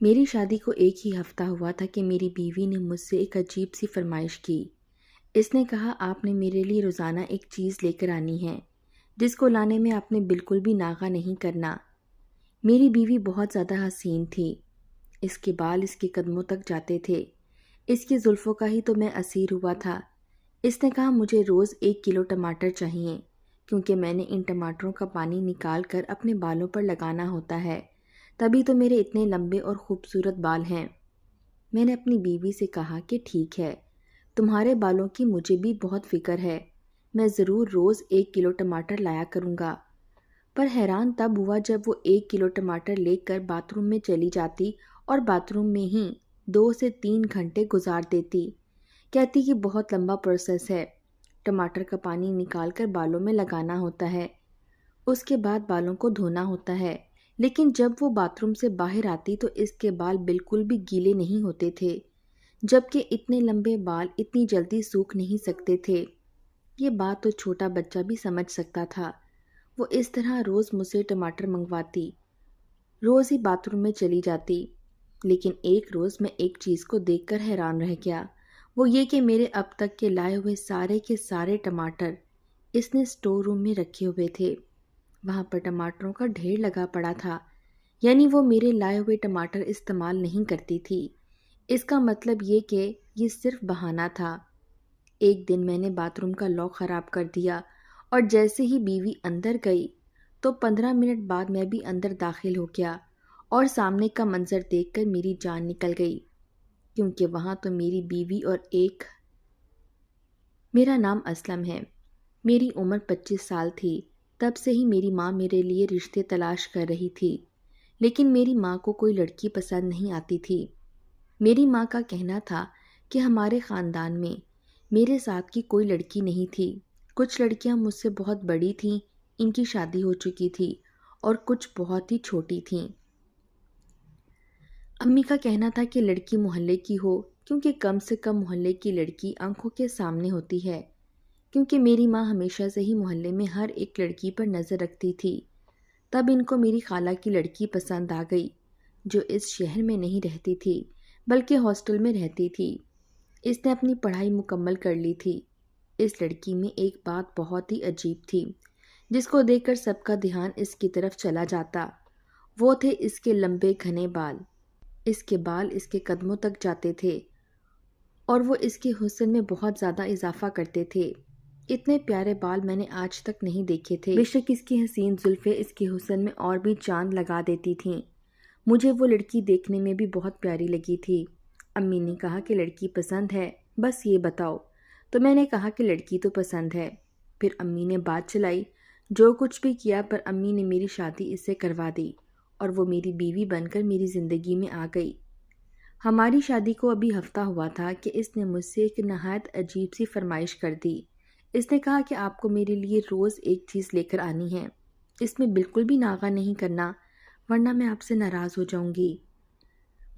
میری شادی کو ایک ہی ہفتہ ہوا تھا کہ میری بیوی نے مجھ سے ایک عجیب سی فرمائش کی۔ اس نے کہا آپ نے میرے لیے روزانہ ایک چیز لے کر آنی ہے جس کو لانے میں آپ نے بالکل بھی ناغہ نہیں کرنا۔ میری بیوی بہت زیادہ حسین تھی۔ اس کے بال اس کے قدموں تک جاتے تھے۔ اس کی زلفوں کا ہی تو میں اسیر ہوا تھا۔ اس نے کہا مجھے روز 1 کلو ٹماٹر چاہیے کیونکہ میں نے ان ٹماٹروں کا پانی نکال کر اپنے بالوں پر لگانا ہوتا ہے، تبھی تو میرے اتنے لمبے اور خوبصورت بال ہیں۔ میں نے اپنی بیوی سے کہا کہ ٹھیک ہے، تمہارے بالوں کی مجھے بھی بہت فکر ہے، میں ضرور روز 1 کلو ٹماٹر لایا کروں گا۔ پر حیران تب ہوا جب وہ 1 کلو ٹماٹر لے کر باتھ روم میں چلی جاتی اور باتھ روم میں ہی 2 سے 3 گھنٹے گزار دیتی۔ کہتی کہ بہت لمبا پروسیس ہے، ٹماٹر کا پانی نکال کر بالوں میں لگانا ہوتا ہے، اس کے بعد بالوں کو دھونا ہوتا ہے، لیکن جب وہ باتھ روم سے باہر آتی تو اس کے بال بالکل بھی گیلے نہیں ہوتے تھے، جبکہ اتنے لمبے بال اتنی جلدی سوکھ نہیں سکتے تھے۔ یہ بات تو چھوٹا بچہ بھی سمجھ سکتا تھا۔ وہ اس طرح روز مجھ سے ٹماٹر منگواتی، روز ہی باتھ روم میں چلی جاتی، لیکن ایک روز میں ایک چیز کو دیکھ کر حیران رہ گیا، وہ یہ کہ میرے اب تک کے لائے ہوئے سارے کے سارے ٹماٹر اس نے اسٹور روم میں رکھے ہوئے تھے۔ وہاں پر ٹماٹروں کا ڈھیر لگا پڑا تھا، یعنی وہ میرے لائے ہوئے ٹماٹر استعمال نہیں کرتی تھی۔ اس کا مطلب یہ کہ یہ صرف بہانہ تھا۔ ایک دن میں نے باتھ روم کا لاک خراب کر دیا اور جیسے ہی بیوی اندر گئی تو 15 منٹ بعد میں بھی اندر داخل ہو گیا اور سامنے کا منظر دیکھ کر میری جان نکل گئی، کیونکہ وہاں تو میری بیوی اور میرا نام اسلم ہے، میری عمر 25 سال تھی۔ تب سے ہی میری ماں میرے لیے رشتے تلاش کر رہی تھی، لیکن میری ماں کو کوئی لڑکی پسند نہیں آتی تھی۔ میری ماں کا کہنا تھا کہ ہمارے خاندان میں میرے ساتھ کی کوئی لڑکی نہیں تھی، کچھ لڑکیاں مجھ سے بہت بڑی تھیں، ان کی شادی ہو چکی تھی، اور کچھ بہت ہی چھوٹی تھیں۔ امی کا کہنا تھا کہ لڑکی محلے کی ہو، کیونکہ کم سے کم محلے کی لڑکی آنکھوں کے سامنے ہوتی ہے، کیونکہ میری ماں ہمیشہ سے ہی محلے میں ہر ایک لڑکی پر نظر رکھتی تھی۔ تب ان کو میری خالہ کی لڑکی پسند آ گئی، جو اس شہر میں نہیں رہتی تھی بلکہ ہاسٹل میں رہتی تھی۔ اس نے اپنی پڑھائی مکمل کر لی تھی۔ اس لڑکی میں ایک بات بہت ہی عجیب تھی، جس کو دیکھ کر سب کا دھیان اس کی طرف چلا جاتا۔ وہ تھے اس کے لمبے گھنے بال۔ اس کے بال اس کے قدموں تک جاتے تھے اور وہ اس کے حسن میں بہت زیادہ اضافہ کرتے تھے۔ اتنے پیارے بال میں نے آج تک نہیں دیکھے تھے۔ بے شک اس کی حسین زلفیں اس کے حسن میں اور بھی چاند لگا دیتی تھیں۔ مجھے وہ لڑکی دیکھنے میں بھی بہت پیاری لگی تھی۔ امی نے کہا کہ لڑکی پسند ہے، بس یہ بتاؤ۔ تو میں نے کہا کہ لڑکی تو پسند ہے۔ پھر امی نے بات چلائی، جو کچھ بھی کیا، پر امی نے میری شادی اس سے کروا دی اور وہ میری بیوی بن کر میری زندگی میں آ گئی۔ ہماری شادی کو ابھی ہفتہ ہوا تھا کہ اس نے مجھ سے ایک نہایت عجیب سی فرمائش کر دی۔ اس نے کہا کہ آپ کو میرے لیے روز ایک چیز لے کر آنی ہے، اس میں بالکل بھی ناغہ نہیں کرنا، ورنہ میں آپ سے ناراض ہو جاؤں گی۔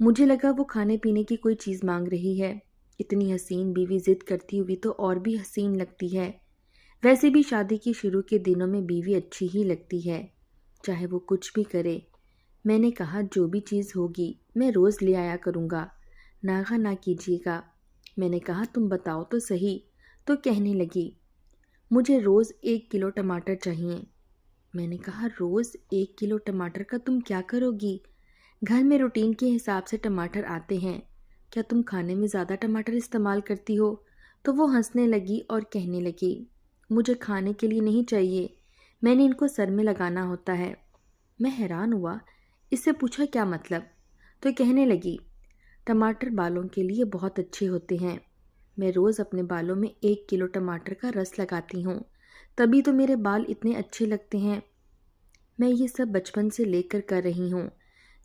مجھے لگا وہ کھانے پینے کی کوئی چیز مانگ رہی ہے۔ اتنی حسین بیوی ضد کرتی ہوئی تو اور بھی حسین لگتی ہے۔ ویسے بھی شادی کی شروع کے دنوں میں بیوی اچھی ہی لگتی ہے، چاہے وہ کچھ بھی کرے۔ میں نے کہا جو بھی چیز ہوگی میں روز لے آیا کروں گا، ناغہ نہ کیجیے گا۔ میں نے کہا تم بتاؤ تو صحیح، تو کہنے لگی مجھے روز 1 کلو ٹماٹر چاہیے۔ میں نے کہا روز 1 کلو ٹماٹر کا تم کیا کرو گی؟ گھر میں روٹین کے حساب سے ٹماٹر آتے ہیں، کیا تم کھانے میں زیادہ ٹماٹر استعمال کرتی ہو؟ تو وہ ہنسنے لگی اور کہنے لگی مجھے کھانے کے لیے نہیں چاہیے، میں نے ان کو سر میں لگانا ہوتا ہے۔ میں حیران ہوا، اس سے پوچھا کیا مطلب؟ تو کہنے لگی ٹماٹر بالوں کے لیے بہت اچھے ہوتے ہیں، میں روز اپنے بالوں میں 1 کلو ٹماٹر کا رس لگاتی ہوں، تبھی تو میرے بال اتنے اچھے لگتے ہیں۔ میں یہ سب بچپن سے لے کر رہی ہوں،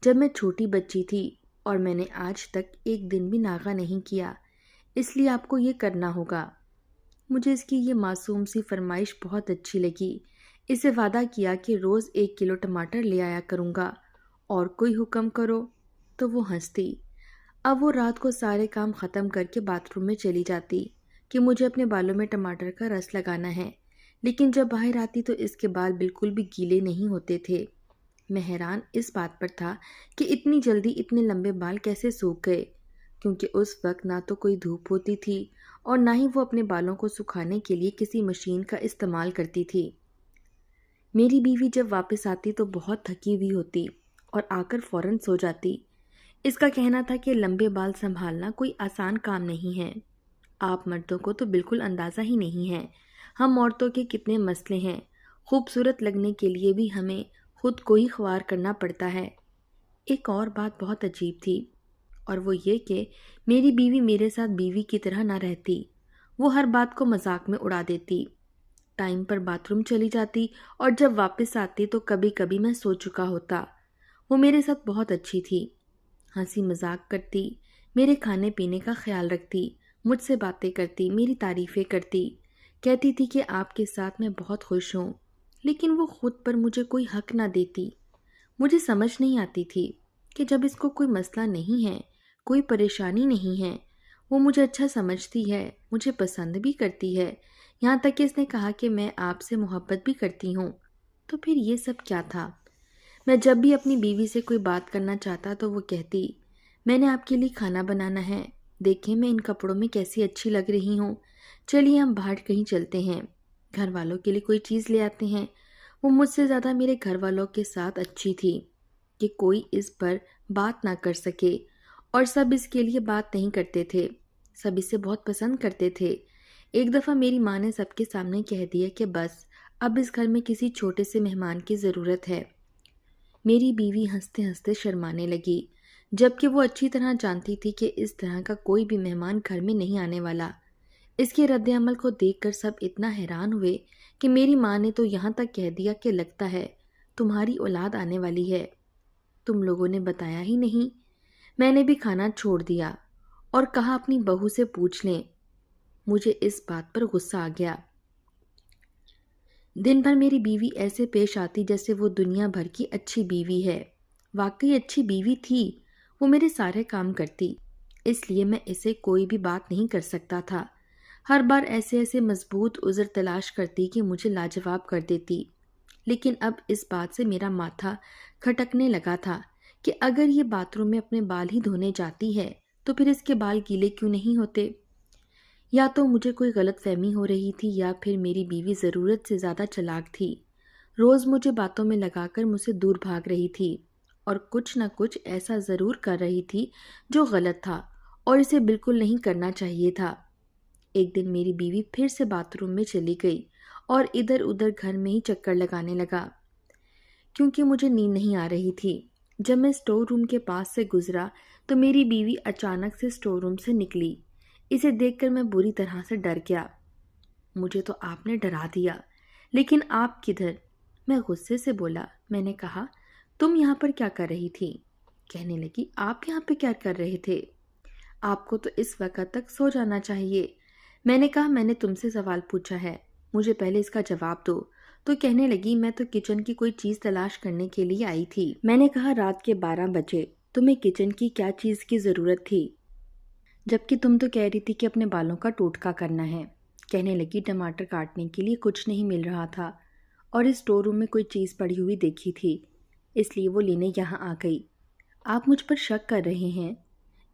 جب میں چھوٹی بچی تھی، اور میں نے آج تک ایک دن بھی ناغہ نہیں کیا، اس لیے آپ کو یہ کرنا ہوگا۔ مجھے اس کی یہ معصوم سی فرمائش بہت اچھی لگی۔ اسے وعدہ کیا کہ روز 1 کلو ٹماٹر لے آیا کروں گا، اور کوئی حکم کرو تو وہ ہنستی۔ اب وہ رات کو سارے کام ختم کر کے باتھ روم میں چلی جاتی کہ مجھے اپنے بالوں میں ٹماٹر کا رس لگانا ہے، لیکن جب باہر آتی تو اس کے بال بالکل بھی گیلے نہیں ہوتے تھے۔ میں حیران اس بات پر تھا کہ اتنی جلدی اتنے لمبے بال کیسے سوکھ گئے، کیونکہ اس وقت نہ تو کوئی دھوپ ہوتی تھی اور نہ ہی وہ اپنے بالوں کو سکھانے کے لیے کسی مشین کا استعمال کرتی تھی۔ میری بیوی جب واپس آتی تو بہت تھکی ہوئی ہوتی اور آ کر فوراً سو جاتی۔ اس کا کہنا تھا کہ لمبے بال سنبھالنا کوئی آسان کام نہیں ہے۔ آپ مردوں کو تو بالکل اندازہ ہی نہیں ہے ہم عورتوں کے کتنے مسئلے ہیں، خوبصورت لگنے کے لیے بھی ہمیں خود کو ہی خوار کرنا پڑتا ہے۔ ایک اور بات بہت عجیب تھی، اور وہ یہ کہ میری بیوی میرے ساتھ بیوی کی طرح نہ رہتی۔ وہ ہر بات کو مذاق میں اڑا دیتی، ٹائم پر باتھ روم چلی جاتی اور جب واپس آتی تو کبھی کبھی میں سو چکا ہوتا۔ وہ میرے ساتھ بہت اچھی تھی، ہنسی مذاق کرتی، میرے کھانے پینے کا خیال رکھتی، مجھ سے باتیں کرتی، میری تعریفیں کرتی، کہتی تھی کہ آپ کے ساتھ میں بہت خوش ہوں، لیکن وہ خود پر مجھے کوئی حق نہ دیتی۔ مجھے سمجھ نہیں آتی تھی کہ جب اس کو کوئی مسئلہ نہیں ہے، کوئی پریشانی نہیں ہے، وہ مجھے اچھا سمجھتی ہے، مجھے پسند بھی کرتی ہے، یہاں تک کہ اس نے کہا کہ میں آپ سے محبت بھی کرتی ہوں، تو پھر یہ سب کیا تھا؟ میں جب بھی اپنی بیوی سے کوئی بات کرنا چاہتا تو وہ کہتی، میں نے آپ کے لیے کھانا بنانا ہے، دیکھیں میں ان کپڑوں میں کیسی اچھی لگ رہی ہوں، چلیے ہم باہر کہیں چلتے ہیں، گھر والوں کے لیے کوئی چیز لے آتے ہیں۔ وہ مجھ سے زیادہ میرے گھر والوں کے ساتھ اچھی تھی کہ کوئی اس پر بات نہ کر سکے، اور سب اس کے لیے بات نہیں کرتے تھے، سب اسے بہت پسند کرتے تھے۔ ایک دفعہ میری ماں نے سب کے سامنے کہہ دیا کہ بس اب اس گھر میں کسی چھوٹے سے مہمان کی ضرورت ہے۔ میری بیوی ہنستے ہنستے شرمانے لگی، جبکہ وہ اچھی طرح جانتی تھی کہ اس طرح کا کوئی بھی مہمان گھر میں نہیں آنے والا۔ اس کے رد عمل کو دیکھ کر سب اتنا حیران ہوئے کہ میری ماں نے تو یہاں تک کہہ دیا کہ لگتا ہے تمہاری اولاد آنے والی ہے، تم لوگوں نے بتایا ہی نہیں۔ میں نے بھی کھانا چھوڑ دیا اور کہا اپنی بہو سے پوچھ لیں۔ مجھے اس بات پر غصہ آ گیا۔ دن بھر میری بیوی ایسے پیش آتی جیسے وہ دنیا بھر کی اچھی بیوی ہے۔ واقعی اچھی بیوی تھی، وہ میرے سارے کام کرتی، اس لیے میں اسے کوئی بھی بات نہیں کر سکتا تھا۔ ہر بار ایسے مضبوط عذر تلاش کرتی کہ مجھے لاجواب کر دیتی، لیکن اب اس بات سے میرا ماتھا کھٹکنے لگا تھا کہ اگر یہ باتھ روم میں اپنے بال ہی دھونے جاتی ہے تو پھر اس کے بال گیلے کیوں نہیں ہوتے؟ یا تو مجھے کوئی غلط فہمی ہو رہی تھی یا پھر میری بیوی ضرورت سے زیادہ چالاک تھی، روز مجھے باتوں میں لگا کر مجھ سے دور بھاگ رہی تھی اور کچھ نہ کچھ ایسا ضرور کر رہی تھی جو غلط تھا اور اسے بالکل نہیں کرنا چاہیے تھا۔ ایک دن میری بیوی پھر سے باتھ روم میں چلی گئی اور ادھر ادھر گھر میں ہی چکر لگانے لگا، کیونکہ مجھے نیند نہیں آ رہی تھی۔ جب میں اسٹور روم کے پاس سے گزرا تو میری بیوی اچانک سے اسٹور روم سے نکلی۔ اسے دیکھ کر میں بری طرح سے ڈر گیا۔ مجھے تو آپ نے ڈرا دیا، لیکن آپ کدھر؟ میں غصے سے بولا۔ میں نے کہا، تم یہاں پر کیا کر رہی تھی؟ کہنے لگی، آپ یہاں پہ کیا کر رہے تھے؟ آپ کو تو اس وقت تک سو جانا چاہیے۔ میں نے کہا، میں نے تم سے سوال پوچھا ہے، مجھے پہلے اس کا جواب دو۔ تو کہنے لگی، میں تو کچن کی کوئی چیز تلاش کرنے کے لیے آئی تھی۔ میں نے کہا، رات کے 12 بجے تمہیں کچن کی کیا چیز کی ضرورت تھی؟ جبکہ تم تو کہہ رہی تھی کہ اپنے بالوں کا ٹوٹکا کرنا ہے۔ کہنے لگی، ٹماٹر کاٹنے کے لیے کچھ نہیں مل رہا تھا اور اس اسٹور روم میں کوئی چیز پڑی ہوئی دیکھی تھی، اس لیے وہ لینے یہاں آ گئی۔ آپ مجھ پر شک کر رہے ہیں؟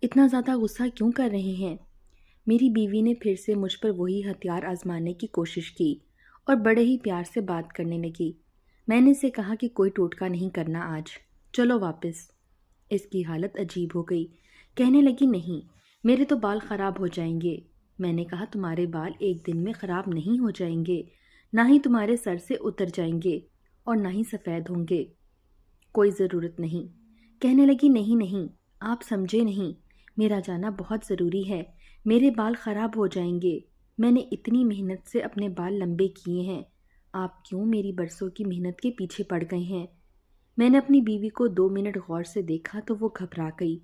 اتنا زیادہ غصہ کیوں کر رہے ہیں؟ میری بیوی نے پھر سے مجھ پر وہی ہتھیار آزمانے کی کوشش کی اور بڑے ہی پیار سے بات کرنے لگی۔ میں نے اسے کہا کہ کوئی ٹوٹکا نہیں کرنا آج، چلو واپس۔ اس کی حالت عجیب ہو گئی، کہنے لگی، نہیں، میرے تو بال خراب ہو جائیں گے۔ میں نے کہا، تمہارے بال ایک دن میں خراب نہیں ہو جائیں گے، نہ ہی تمہارے سر سے اتر جائیں گے اور نہ ہی سفید ہوں گے، کوئی ضرورت نہیں۔ کہنے لگی، نہیں، آپ سمجھے نہیں، میرا جانا بہت ضروری ہے، میرے بال خراب ہو جائیں گے، میں نے اتنی محنت سے اپنے بال لمبے کیے ہیں، آپ کیوں میری برسوں کی محنت کے پیچھے پڑ گئے ہیں؟ میں نے اپنی بیوی کو 2 منٹ غور سے دیکھا تو وہ گھبرا گئی۔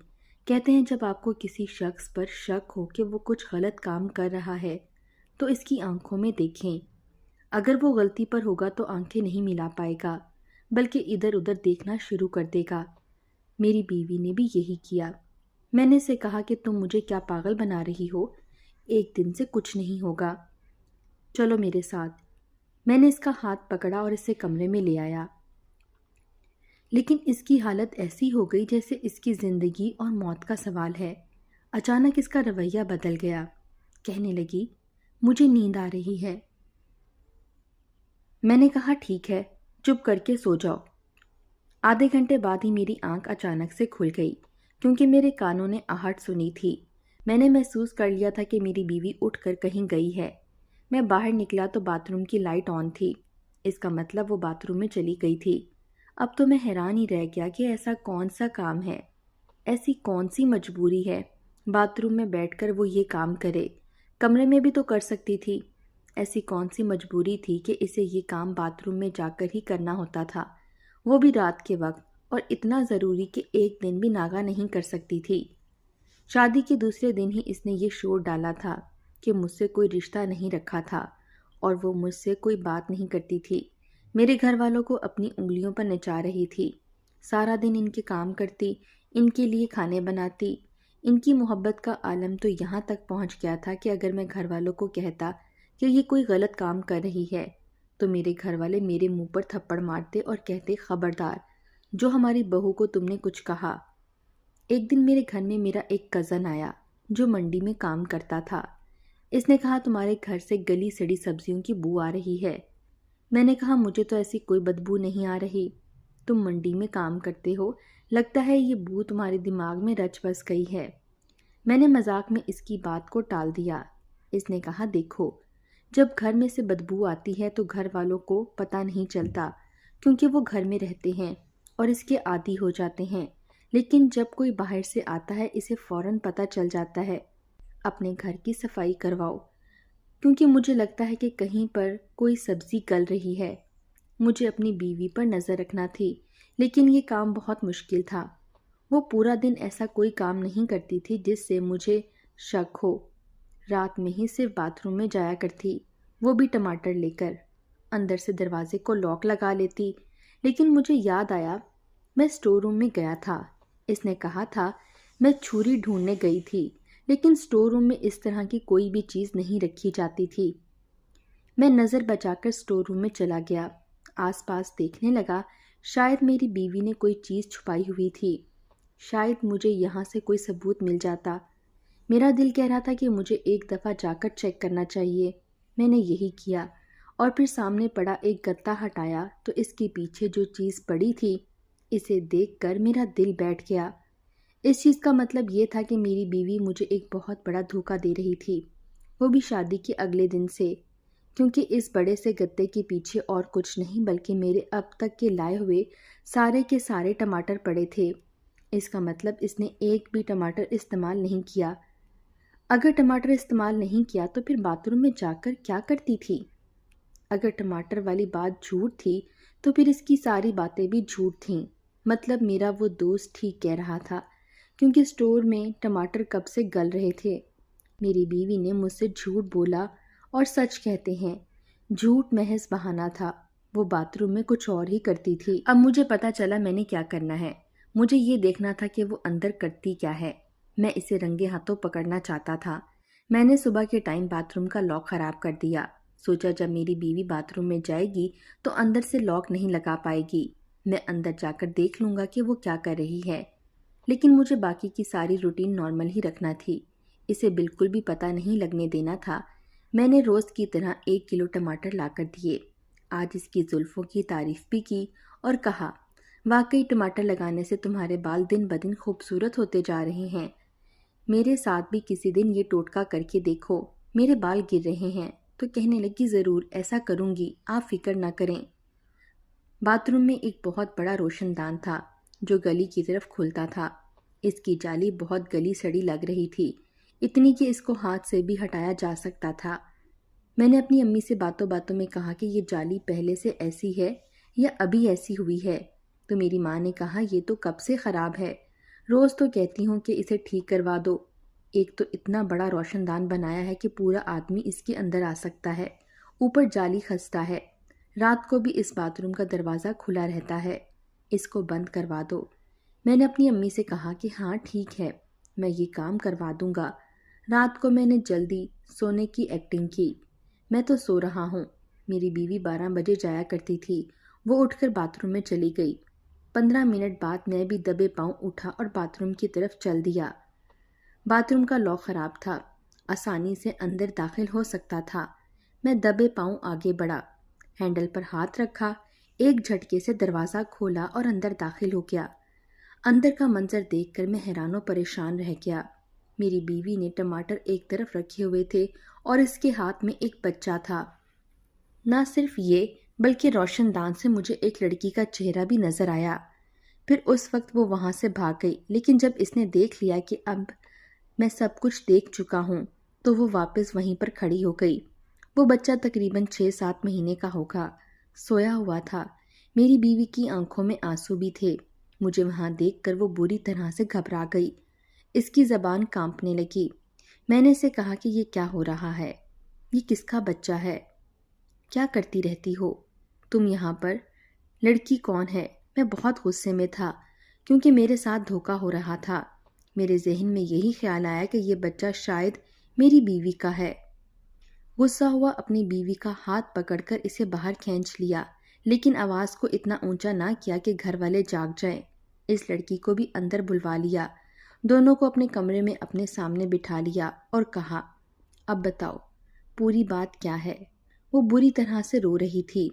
کہتے ہیں جب آپ کو کسی شخص پر شک ہو کہ وہ کچھ غلط کام کر رہا ہے تو اس کی آنکھوں میں دیکھیں، اگر وہ غلطی پر ہوگا تو آنکھیں نہیں ملا پائے گا بلکہ ادھر ادھر دیکھنا شروع کر دے گا۔ میری بیوی نے بھی یہی کیا۔ میں نے اسے کہا کہ تم مجھے کیا پاگل بنا رہی ہو، ایک دن سے کچھ نہیں ہوگا، چلو میرے ساتھ۔ میں نے اس کا ہاتھ پکڑا اور اسے کمرے میں لے آیا، لیکن اس کی حالت ایسی ہو گئی جیسے اس کی زندگی اور موت کا سوال ہے۔ اچانک اس کا رویہ بدل گیا، کہنے لگی مجھے نیند آ رہی ہے۔ میں نے کہا ٹھیک ہے، چپ کر کے سو جاؤ۔ آدھے گھنٹے بعد ہی میری آنکھ اچانک سے کھل گئی کیونکہ میرے کانوں نے آہٹ سنی تھی۔ میں نے محسوس کر لیا تھا کہ میری بیوی اٹھ کر کہیں گئی ہے۔ میں باہر نکلا تو باتھ روم کی لائٹ آن تھی، اس کا مطلب وہ باتھ روم میں چلی گئی تھی۔ اب تو میں حیران ہی رہ گیا کہ ایسا کون سا کام ہے، ایسی کون سی مجبوری ہے باتھ روم میں بیٹھ کر وہ یہ کام کرے، کمرے میں بھی تو کر سکتی تھی۔ ایسی کون سی مجبوری تھی کہ اسے یہ کام باتھ روم میں جا کر ہی کرنا ہوتا تھا، وہ بھی رات کے وقت، اور اتنا ضروری کہ ایک دن بھی ناغہ نہیں کر سکتی تھی۔ شادی کے دوسرے دن ہی اس نے یہ شور ڈالا تھا کہ مجھ سے کوئی رشتہ نہیں رکھا تھا اور وہ مجھ سے کوئی بات نہیں کرتی تھی۔ میرے گھر والوں کو اپنی انگلیوں پر نچا رہی تھی، سارا دن ان کے کام کرتی، ان کے لیے کھانے بناتی۔ ان کی محبت کا عالم تو یہاں تک پہنچ گیا تھا کہ اگر میں گھر والوں کو کہتا کہ یہ کوئی غلط کام کر رہی ہے تو میرے گھر والے میرے منہ پر تھپڑ مارتے اور کہتے خبردار، جو ہماری بہو کو تم نے کچھ کہا۔ ایک دن میرے گھر میں میرا ایک کزن آیا جو منڈی میں کام کرتا تھا۔ اس نے کہا تمہارے گھر سے گلی سڑی سبزیوں کی بو آ رہی ہے۔ میں نے کہا مجھے تو ایسی کوئی بدبو نہیں آ رہی، تم منڈی میں کام کرتے ہو، لگتا ہے یہ بو تمہارے دماغ میں رچ بس گئی ہے۔ میں نے مذاق میں اس کی بات کو ٹال دیا۔ اس نے کہا دیکھو، جب گھر میں سے بدبو آتی ہے تو گھر والوں کو پتہ نہیں چلتا کیونکہ وہ گھر میں رہتے ہیں اور اس کے عادی ہو جاتے ہیں، لیکن جب کوئی باہر سے آتا ہے اسے فوراً پتہ چل جاتا ہے۔ اپنے گھر کی صفائی کرواؤ، کیونکہ مجھے لگتا ہے کہ کہیں پر کوئی سبزی گل رہی ہے۔ مجھے اپنی بیوی پر نظر رکھنا تھی، لیکن یہ کام بہت مشکل تھا۔ وہ پورا دن ایسا کوئی کام نہیں کرتی تھی جس سے مجھے شک ہو۔ رات میں ہی صرف باتھ روم میں جایا کرتی، وہ بھی ٹماٹر لے کر۔ اندر سے دروازے کو لاک لگا لیتی، لیکن مجھے یاد آیا میں اسٹور روم میں گیا تھا۔ اس نے کہا تھا میں چھری ڈھونڈنے گئی تھی، لیکن اسٹور روم میں اس طرح کی کوئی بھی چیز نہیں رکھی جاتی تھی۔ میں نظر بچا کر اسٹور روم میں چلا گیا، آس پاس دیکھنے لگا، شاید میری بیوی نے کوئی چیز چھپائی ہوئی تھی، شاید مجھے یہاں سے کوئی ثبوت مل جاتا۔ میرا دل کہہ رہا تھا کہ مجھے ایک دفعہ جا کر چیک کرنا چاہیے۔ میں نے یہی کیا اور پھر سامنے پڑا ایک گتا ہٹایا تو اس کے پیچھے جو چیز پڑی تھی اسے دیکھ کر میرا دل بیٹھ گیا۔ اس چیز کا مطلب یہ تھا کہ میری بیوی مجھے ایک بہت بڑا دھوکہ دے رہی تھی، وہ بھی شادی کے اگلے دن سے، کیونکہ اس بڑے سے گتے کے پیچھے اور کچھ نہیں بلکہ میرے اب تک کے لائے ہوئے سارے کے سارے ٹماٹر پڑے تھے۔ اس کا مطلب اس نے ایک بھی ٹماٹر استعمال نہیں کیا۔ اگر ٹماٹر استعمال نہیں کیا تو پھر باتھ روم میں جا کر کیا کرتی تھی؟ اگر ٹماٹر والی بات جھوٹ تھی تو پھر اس کی ساری باتیں بھی جھوٹ تھیں۔ مطلب میرا وہ دوست ٹھیک کہہ رہا تھا، کیونکہ اسٹور میں ٹماٹر کب سے گل رہے تھے۔ میری بیوی نے مجھ سے جھوٹ بولا، اور سچ کہتے ہیں جھوٹ محض بہانہ تھا، وہ باتھ روم میں کچھ اور ہی کرتی تھی۔ اب مجھے پتا چلا میں نے کیا کرنا ہے۔ مجھے یہ دیکھنا تھا کہ وہ اندر کرتی کیا ہے۔ میں اسے رنگے ہاتھوں پکڑنا چاہتا تھا۔ میں نے صبح کے ٹائم باتھ روم کا لاک خراب کر دیا، سوچا جب میری بیوی باتھ روم میں جائے گی تو اندر سے لاک نہیں لگا پائے گی، میں اندر جا کر دیکھ لوں گا کہ وہ کیا کر رہی ہے۔ لیکن مجھے باقی کی ساری روٹین نارمل ہی رکھنا تھی، اسے بالکل بھی پتہ نہیں لگنے دینا تھا۔ میں نے روز کی طرح 1 کلو ٹماٹر لا کر دیے، آج اس کی زلفوں کی تعریف بھی کی اور کہا واقعی ٹماٹر لگانے سے تمہارے بال دن بدن خوبصورت ہوتے جا رہے ہیں، میرے ساتھ بھی کسی دن یہ ٹوٹکا کر کے دیکھو، میرے بال گر رہے ہیں۔ تو کہنے لگی ضرور ایسا کروں گی، آپ فکر نہ کریں۔ باتھ روم میں ایک بہت بڑا روشن دان تھا جو گلی کی طرف کھلتا تھا۔ اس کی جالی بہت گلی سڑی لگ رہی تھی، اتنی کہ اس کو ہاتھ سے بھی ہٹایا جا سکتا تھا۔ میں نے اپنی امی سے باتوں باتوں میں کہا کہ یہ جالی پہلے سے ایسی ہے یا ابھی ایسی ہوئی ہے؟ تو میری ماں نے کہا یہ تو کب سے خراب ہے، روز تو کہتی ہوں کہ اسے ٹھیک کروا دو۔ ایک تو اتنا بڑا روشن دان بنایا ہے کہ پورا آدمی اس کے اندر آ سکتا ہے، اوپر جالی خستہ ہے، رات کو بھی اس باتھ روم کا دروازہ کھلا رہتا ہے، اس کو بند کروا دو۔ میں نے اپنی امی سے کہا کہ ہاں ٹھیک ہے، میں یہ کام کروا دوں گا۔ رات کو میں نے جلدی سونے کی ایکٹنگ کی، میں تو سو رہا ہوں۔ میری بیوی 12 بجے جایا کرتی تھی، وہ اٹھ کر باتھ روم میں چلی گئی۔ 15 منٹ بعد میں بھی دبے پاؤں اٹھا اور باتھ روم کی طرف چل دیا۔ باتھ روم کا لاک خراب تھا، آسانی سے اندر داخل ہو سکتا تھا۔ میں دبے پاؤں آگے بڑھا، ہینڈل پر ہاتھ رکھا، ایک جھٹکے سے دروازہ کھولا اور اندر داخل ہو گیا۔ اندر کا منظر دیکھ کر میں حیران و پریشان رہ گیا۔ میری بیوی نے ٹماٹر ایک طرف رکھے ہوئے تھے اور اس کے ہاتھ میں ایک بچہ تھا۔ نہ صرف یہ بلکہ روشن دان سے مجھے ایک لڑکی کا چہرہ بھی نظر آیا۔ پھر اس وقت وہ وہاں سے بھاگ گئی، لیکن جب اس نے دیکھ لیا کہ اب میں سب کچھ دیکھ چکا ہوں تو وہ واپس وہیں پر کھڑی ہو گئی۔ وہ بچہ تقریباً 6-7 مہینے کا ہوگا، سویا ہوا تھا۔ میری بیوی کی آنکھوں میں آنسو بھی تھے۔ مجھے وہاں دیکھ کر وہ بری طرح سے گھبرا گئی، اس کی زبان کانپنے لگی۔ میں نے اسے کہا کہ یہ کیا ہو رہا ہے؟ یہ کس کا بچہ ہے؟ کیا کرتی رہتی ہو تم یہاں پر؟ لڑکی کون ہے؟ میں بہت غصے میں تھا کیونکہ میرے ساتھ دھوکا ہو رہا تھا۔ میرے ذہن میں یہی خیال آیا کہ یہ بچہ شاید میری بیوی کا ہے۔ غصہ ہوا اپنی بیوی کا ہاتھ پکڑ کر اسے باہر کھینچ لیا، لیکن آواز کو اتنا اونچا نہ کیا کہ گھر والے جاگ جائیں۔ اس لڑکی کو بھی اندر بلوا لیا، دونوں کو اپنے کمرے میں اپنے سامنے بٹھا لیا اور کہا، اب بتاؤ پوری بات کیا ہے؟ وہ بری طرح سے رو رہی تھی،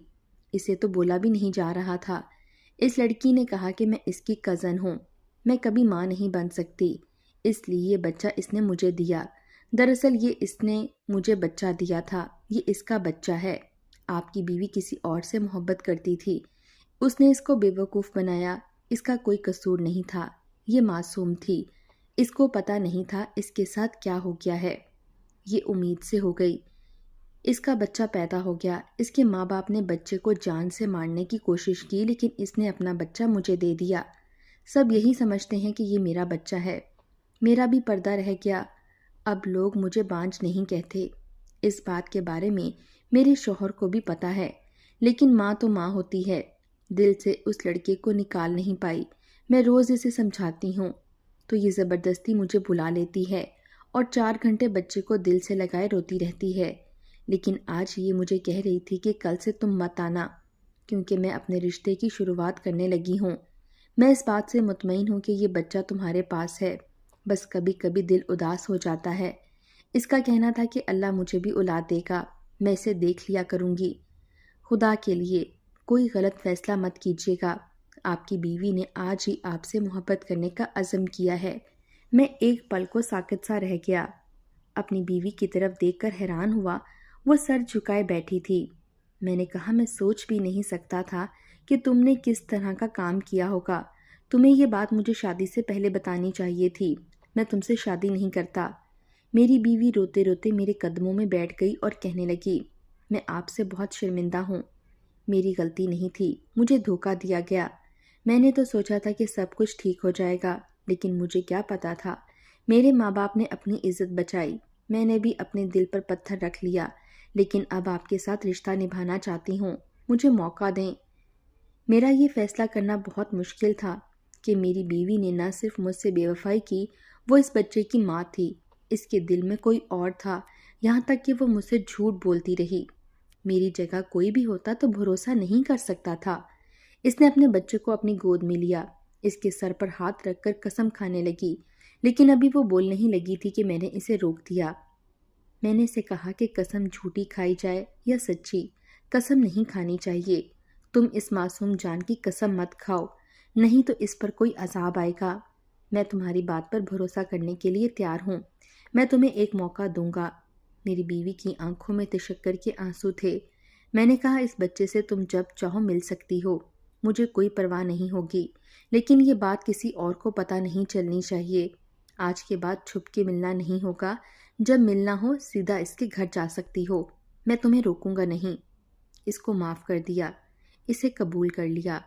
اسے تو بولا بھی نہیں جا رہا تھا۔ اس لڑکی نے کہا کہ میں اس کی کزن ہوں، میں کبھی ماں نہیں بن سکتی، اس لیے یہ بچہ اس نے مجھے دیا۔ دراصل یہ اس نے مجھے بچہ دیا تھا، یہ اس کا بچہ ہے۔ آپ کی بیوی کسی اور سے محبت کرتی تھی، اس نے اس کو بے وقوف بنایا، اس کا کوئی قصور نہیں تھا، یہ معصوم تھی، اس کو پتہ نہیں تھا اس کے ساتھ کیا ہو گیا ہے۔ یہ امید سے ہو گئی، اس کا بچہ پیدا ہو گیا۔ اس کے ماں باپ نے بچے کو جان سے مارنے کی کوشش کی، لیکن اس نے اپنا بچہ مجھے دے دیا۔ سب یہی سمجھتے ہیں کہ یہ میرا بچہ ہے۔ میرا بھی پردہ رہ گیا، اب لوگ مجھے بانجھ نہیں کہتے۔ اس بات کے بارے میں میرے شوہر کو بھی پتہ ہے، لیکن ماں تو ماں ہوتی ہے، دل سے اس لڑکے کو نکال نہیں پائی۔ میں روز اسے سمجھاتی ہوں تو یہ زبردستی مجھے بلا لیتی ہے اور 4 گھنٹے بچے کو دل سے لگائے روتی رہتی ہے۔ لیکن آج یہ مجھے کہہ رہی تھی کہ کل سے تم مت آنا، کیونکہ میں اپنے رشتے کی شروعات کرنے لگی ہوں۔ میں اس بات سے مطمئن ہوں کہ یہ بچہ تمہارے پاس ہے، بس کبھی کبھی دل اداس ہو جاتا ہے۔ اس کا کہنا تھا کہ اللہ مجھے بھی اولاد دے گا، میں اسے دیکھ لیا کروں گی۔ خدا کے لیے کوئی غلط فیصلہ مت کیجیے گا، آپ کی بیوی نے آج ہی آپ سے محبت کرنے کا عزم کیا ہے۔ میں ایک پل کو ساکت سا رہ گیا، اپنی بیوی کی طرف دیکھ کر حیران ہوا۔ وہ سر جھکائے بیٹھی تھی۔ میں نے کہا، میں سوچ بھی نہیں سکتا تھا کہ تم نے کس طرح کا کام کیا ہوگا۔ تمہیں یہ بات مجھے شادی سے پہلے بتانی چاہیے تھی، میں تم سے شادی نہیں کرتا۔ میری بیوی روتے روتے میرے قدموں میں بیٹھ گئی اور کہنے لگی، میں آپ سے بہت شرمندہ ہوں، میری غلطی نہیں تھی، مجھے دھوکہ دیا گیا۔ میں نے تو سوچا تھا کہ سب کچھ ٹھیک ہو جائے گا، لیکن مجھے کیا پتا تھا۔ میرے ماں باپ نے اپنی عزت بچائی، میں نے بھی اپنے دل پر پتھر رکھ لیا، لیکن اب آپ کے ساتھ رشتہ نبھانا چاہتی ہوں، مجھے موقع دیں۔ میرا یہ فیصلہ کرنا بہت مشکل تھا کہ میری بیوی نے نہ صرف مجھ سے بے وفائی کی، وہ اس بچے کی ماں تھی، اس کے دل میں کوئی اور تھا، یہاں تک کہ وہ مجھ سے جھوٹ بولتی رہی۔ میری جگہ کوئی بھی ہوتا تو بھروسہ نہیں کر سکتا تھا۔ اس نے اپنے بچے کو اپنی گود میں لیا، اس کے سر پر ہاتھ رکھ کر قسم کھانے لگی، لیکن ابھی وہ بول نہیں لگی تھی کہ میں نے اسے روک دیا۔ میں نے اسے کہا کہ قسم جھوٹی کھائی جائے یا سچی، قسم نہیں کھانی چاہیے۔ تم اس معصوم جان کی قسم مت کھاؤ، نہیں تو اس پر کوئی عذاب آئے گا۔ میں تمہاری بات پر بھروسہ کرنے کے لیے تیار ہوں، میں تمہیں ایک موقع دوں گا۔ میری بیوی کی آنکھوں میں تشکر کے آنسو تھے۔ میں نے کہا، اس بچے سے تم جب چاہو مل سکتی ہو، مجھے کوئی پرواہ نہیں ہوگی، لیکن یہ بات کسی اور کو پتہ نہیں چلنی چاہیے۔ آج کے بعد چھپ کے ملنا نہیں ہوگا، جب ملنا ہو سیدھا اس کے گھر جا سکتی ہو، میں تمہیں روکوں گا نہیں۔ اس کو معاف کر دیا، اسے قبول کر لیا۔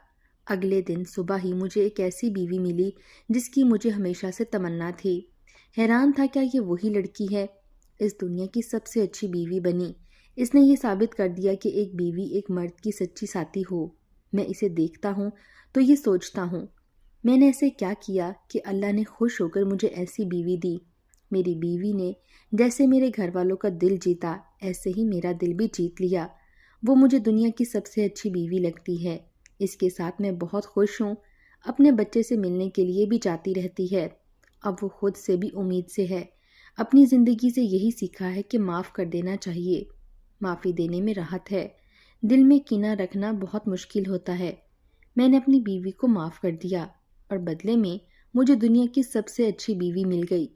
اگلے دن صبح ہی مجھے ایک ایسی بیوی ملی جس کی مجھے ہمیشہ سے تمنا تھی۔ حیران تھا، کیا یہ وہی لڑکی ہے؟ اس دنیا کی سب سے اچھی بیوی بنی۔ اس نے یہ ثابت کر دیا کہ ایک بیوی ایک مرد کی سچی ساتھی ہو۔ میں اسے دیکھتا ہوں تو یہ سوچتا ہوں، میں نے ایسے کیا کیا کہ اللہ نے خوش ہو کر مجھے ایسی بیوی دی۔ میری بیوی نے جیسے میرے گھر والوں کا دل جیتا، ایسے ہی میرا دل بھی جیت لیا۔ وہ مجھے دنیا کی سب سے اچھی بیوی لگتی ہے، اس کے ساتھ میں بہت خوش ہوں۔ اپنے بچے سے ملنے کے لیے بھی جاتی رہتی ہے۔ اب وہ خود سے بھی امید سے ہے۔ اپنی زندگی سے یہی سیکھا ہے کہ معاف کر دینا چاہیے۔ معافی دینے میں راحت ہے، دل میں کینہ رکھنا بہت مشکل ہوتا ہے۔ میں نے اپنی بیوی کو معاف کر دیا اور بدلے میں مجھے دنیا کی سب سے اچھی بیوی مل گئی۔